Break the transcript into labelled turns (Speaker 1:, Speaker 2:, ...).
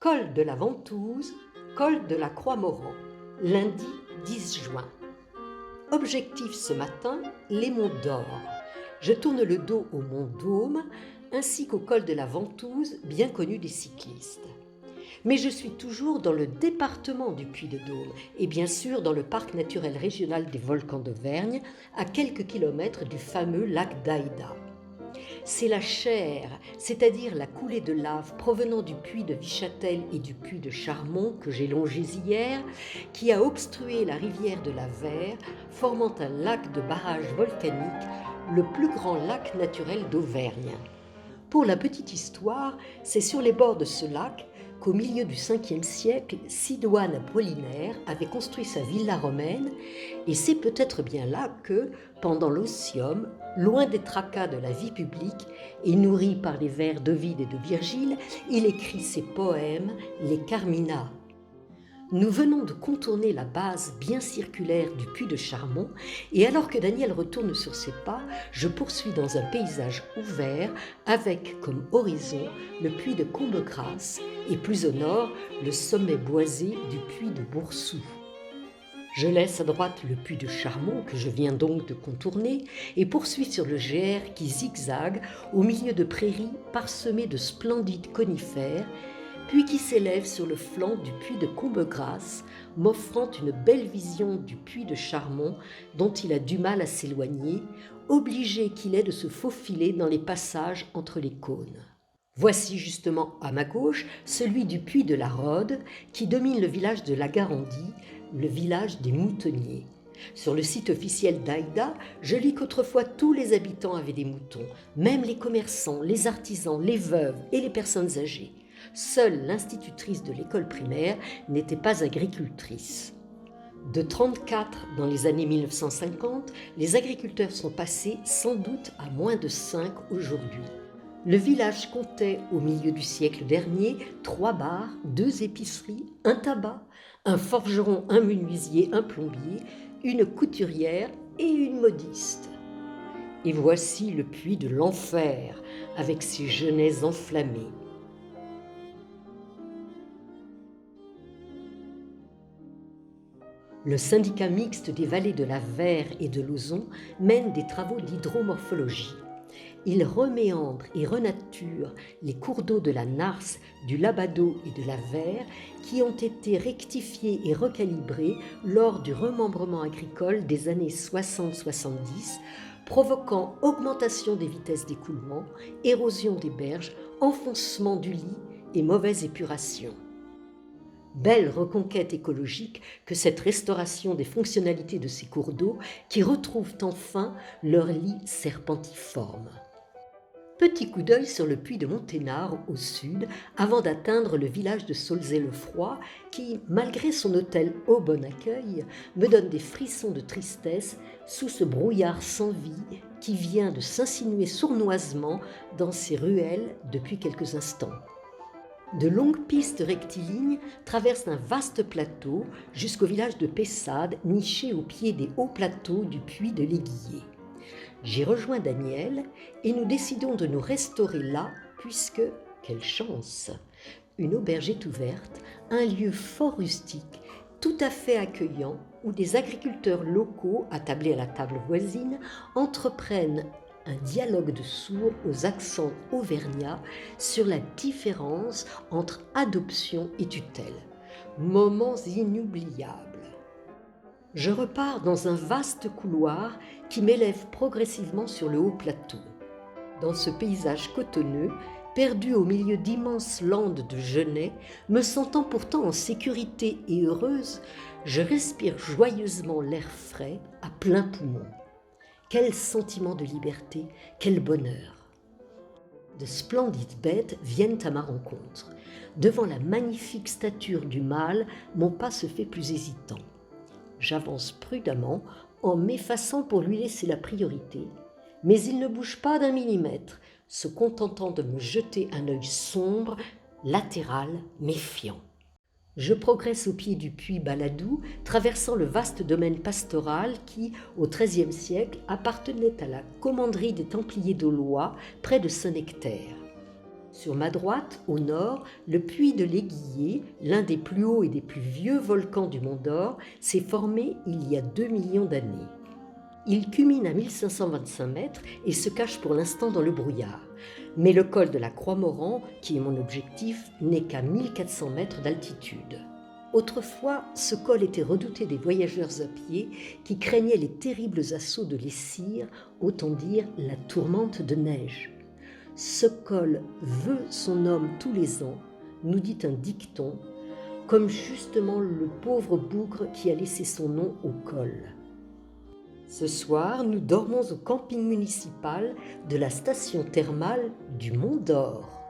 Speaker 1: Col de la Ventouse, col de la Croix-Morand, lundi 10 juin. Objectif ce matin, les monts d'Or. Je tourne le dos au mont Dôme ainsi qu'au col de la Ventouse, bien connu des cyclistes. Mais je suis toujours dans le département du Puy-de-Dôme et bien sûr dans le parc naturel régional des volcans d'Auvergne, à quelques kilomètres du fameux lac d'Aïda. C'est la chaire, c'est-à-dire la coulée de lave provenant du puits de Vichâtel et du puits de Charmont que j'ai longés hier, qui a obstrué la rivière de la Vert, formant un lac de barrage volcanique, le plus grand lac naturel d'Auvergne. Pour la petite histoire, c'est sur les bords de ce lac qu'au milieu du 5e siècle, Sidoine Apollinaire avait construit sa villa romaine, et c'est peut-être bien là que, pendant l'Otium, loin des tracas de la vie publique et nourri par les vers d'Ovide et de Virgile, il écrit ses poèmes, les Carmina. Nous venons de contourner la base bien circulaire du puits de Charmont et alors que Daniel retourne sur ses pas, je poursuis dans un paysage ouvert avec comme horizon le puits de Combegrasse et plus au nord le sommet boisé du puits de Boursou. Je laisse à droite le puits de Charmont que je viens donc de contourner et poursuis sur le GR qui zigzague au milieu de prairies parsemées de splendides conifères puis qui s'élève sur le flanc du puits de Combegrasse, m'offrant une belle vision du puits de Charmont dont il a du mal à s'éloigner, obligé qu'il est de se faufiler dans les passages entre les cônes. Voici justement à ma gauche celui du puits de la Rode qui domine le village de la Garandie, le village des moutonniers. Sur le site officiel d'Aïda, je lis qu'autrefois tous les habitants avaient des moutons, même les commerçants, les artisans, les veuves et les personnes âgées. Seule l'institutrice de l'école primaire n'était pas agricultrice. De 34 dans les années 1950, les agriculteurs sont passés sans doute à moins de 5 aujourd'hui. Le village comptait au milieu du siècle dernier 3 bars, 2 épiceries, un tabac, un forgeron, un menuisier, un plombier, une couturière et une modiste. Et voici le puits de l'enfer avec ses genêts enflammés. Le syndicat mixte des vallées de la Vert et de l'Ozon mène des travaux d'hydromorphologie. Il reméandre et renature les cours d'eau de la Narse, du Labado et de la Vert qui ont été rectifiés et recalibrés lors du remembrement agricole des années 60-70, provoquant augmentation des vitesses d'écoulement, érosion des berges, enfoncement du lit et mauvaise épuration. Belle reconquête écologique que cette restauration des fonctionnalités de ces cours d'eau qui retrouvent enfin leur lit serpentiforme. Petit coup d'œil sur le puits de Monténard au sud avant d'atteindre le village de Saulzay-le-Froid qui, malgré son hôtel au bon accueil, me donne des frissons de tristesse sous ce brouillard sans vie qui vient de s'insinuer sournoisement dans ses ruelles depuis quelques instants. De longues pistes rectilignes traversent un vaste plateau jusqu'au village de Pessade, niché au pied des hauts plateaux du puits de l'Aiguillé. J'y rejoins Daniel et nous décidons de nous restaurer là puisque, quelle chance, une auberge est ouverte, un lieu fort rustique, tout à fait accueillant où des agriculteurs locaux, attablés à la table voisine, entreprennent un dialogue de sourds aux accents auvergnats sur la différence entre adoption et tutelle. Moments inoubliables. Je repars dans un vaste couloir qui m'élève progressivement sur le haut plateau. Dans ce paysage cotonneux, perdu au milieu d'immenses landes de genêts, me sentant pourtant en sécurité et heureuse, je respire joyeusement l'air frais à plein poumon. Quel sentiment de liberté, quel bonheur! De splendides bêtes viennent à ma rencontre. Devant la magnifique stature du mâle, mon pas se fait plus hésitant. J'avance prudemment en m'effaçant pour lui laisser la priorité, mais il ne bouge pas d'un millimètre, se contentant de me jeter un œil sombre, latéral, méfiant. Je progresse au pied du puits Baladou, traversant le vaste domaine pastoral qui, au XIIIe siècle, appartenait à la commanderie des Templiers d'Aulois, près de Saint-Nectaire. Sur ma droite, au nord, le puy de l'Aiguillé, l'un des plus hauts et des plus vieux volcans du Mont d'Or, s'est formé il y a 2 millions d'années. Il culmine à 1525 mètres et se cache pour l'instant dans le brouillard. Mais le col de la Croix-Moran, qui est mon objectif, n'est qu'à 1400 mètres d'altitude. Autrefois, ce col était redouté des voyageurs à pied qui craignaient les terribles assauts de l'Essire, autant dire la tourmente de neige. Ce col veut son homme tous les ans, nous dit un dicton, comme justement le pauvre bougre qui a laissé son nom au col. Ce soir, nous dormons au camping municipal de la station thermale du Mont d'Or.